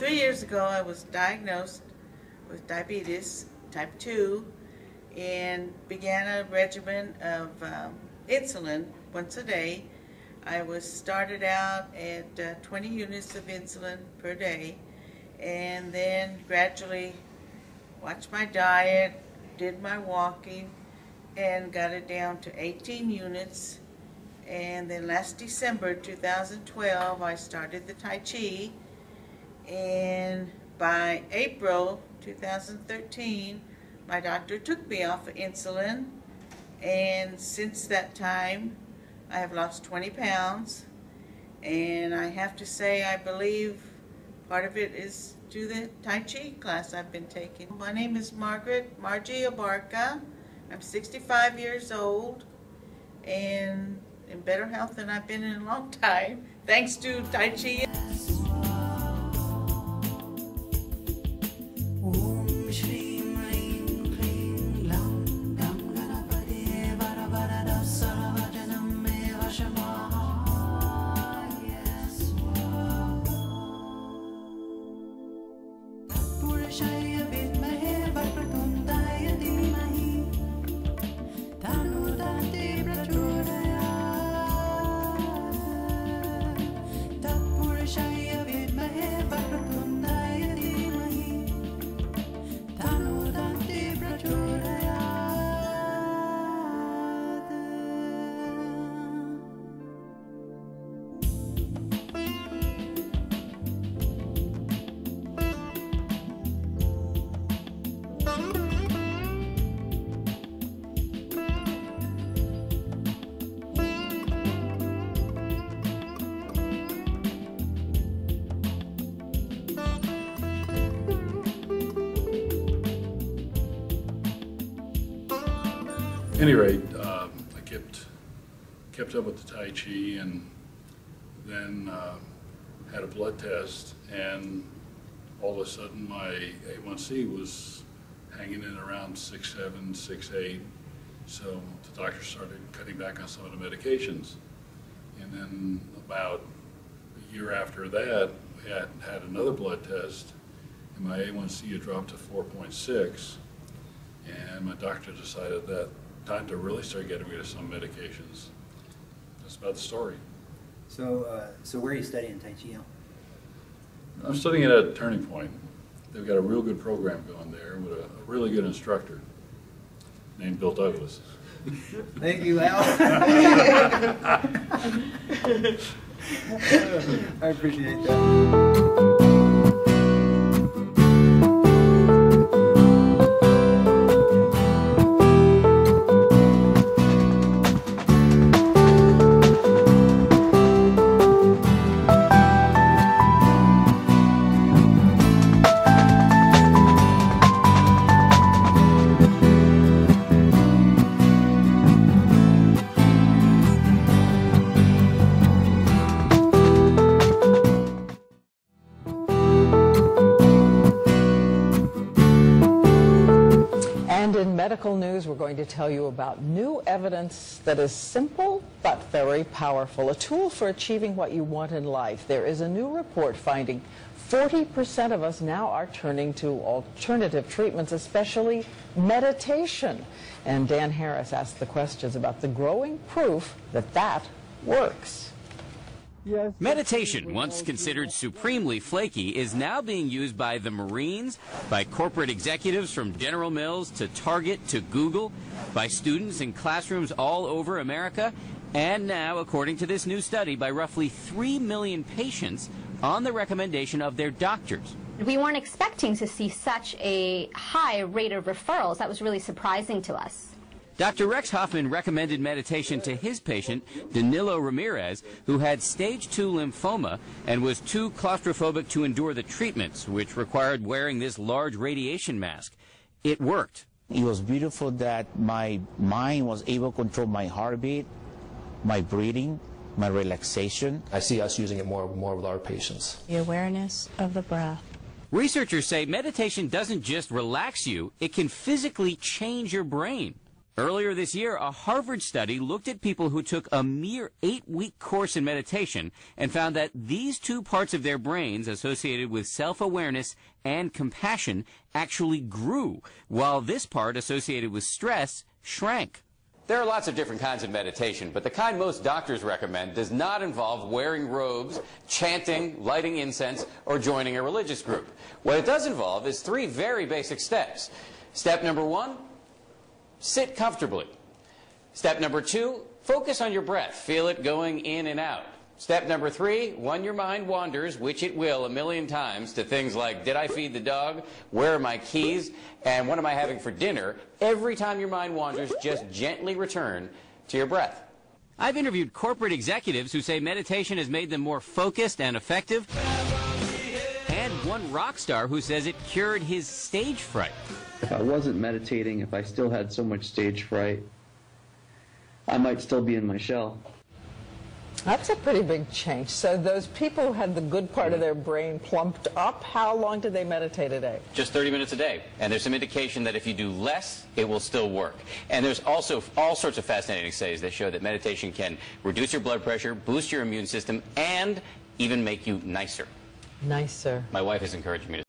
3 years ago, I was diagnosed with diabetes type 2 and began a regimen of insulin once a day. I was started out at 20 units of insulin per day, and then gradually watched my diet, did my walking, and got it down to 18 units. And then last December 2012, I started the Tai Chi, and by April 2013, my doctor took me off of insulin, and since that time, I have lost 20 pounds, and I have to say I believe part of it is to the Tai Chi class I've been taking. My name is Margie Abarca. I'm 65 years old and in better health than I've been in a long time, thanks to Tai Chi. At any rate, I kept up with the Tai Chi, and then had a blood test, and all of a sudden my A1C was hanging in around 6.7, 6.8. So the doctor started cutting back on some of the medications. And then about a year after that, we had another blood test, and my A1C had dropped to 4.6. And my doctor decided that time to really start getting rid of some medications. That's about the story. So, where are you studying Tai Chi? I'm studying at Turning Point. They've got a real good program going there with a really good instructor named Bill Douglas. Thank you, Al. I appreciate that. Medical news, we're going to tell you about new evidence that is simple but very powerful, a tool for achieving what you want in life. There is a new report finding 40% of us now are turning to alternative treatments, especially meditation. And Dan Harris asked the questions about the growing proof that that works. Meditation, once considered supremely flaky, is now being used by the Marines, by corporate executives from General Mills to Target to Google, by students in classrooms all over America, and now, according to this new study, by roughly 3 million patients on the recommendation of their doctors. We weren't expecting to see such a high rate of referrals. That was really surprising to us. Dr. Rex Hoffman recommended meditation to his patient, Danilo Ramirez, who had stage 2 lymphoma and was too claustrophobic to endure the treatments, which required wearing this large radiation mask. It worked. It was beautiful that my mind was able to control my heartbeat, my breathing, my relaxation. I see us using it more with our patients. The awareness of the breath. Researchers say meditation doesn't just relax you, it can physically change your brain. Earlier this year, a Harvard study looked at people who took a mere 8-week course in meditation and found that these two parts of their brains associated with self-awareness and compassion actually grew, while this part associated with stress shrank. There are lots of different kinds of meditation, but the kind most doctors recommend does not involve wearing robes, chanting, lighting incense, or joining a religious group. What it does involve is 3 very basic steps. Step number 1, sit comfortably. Step number 2, focus on your breath. Feel it going in and out. Step number 3, when your mind wanders, which it will a million times, to things like, did I feed the dog? Where are my keys? And what am I having for dinner? Every time your mind wanders, just gently return to your breath. I've interviewed corporate executives who say meditation has made them more focused and effective, and one rock star who says it cured his stage fright. If I wasn't meditating, if I still had so much stage fright, I might still be in my shell. That's a pretty big change. So those people who had the good part of their brain plumped up, how long did they meditate a day? Just 30 minutes a day. And there's some indication that if you do less, it will still work. And there's also all sorts of fascinating studies that show that meditation can reduce your blood pressure, boost your immune system, and even make you nicer. Nicer. My wife is encouraging me to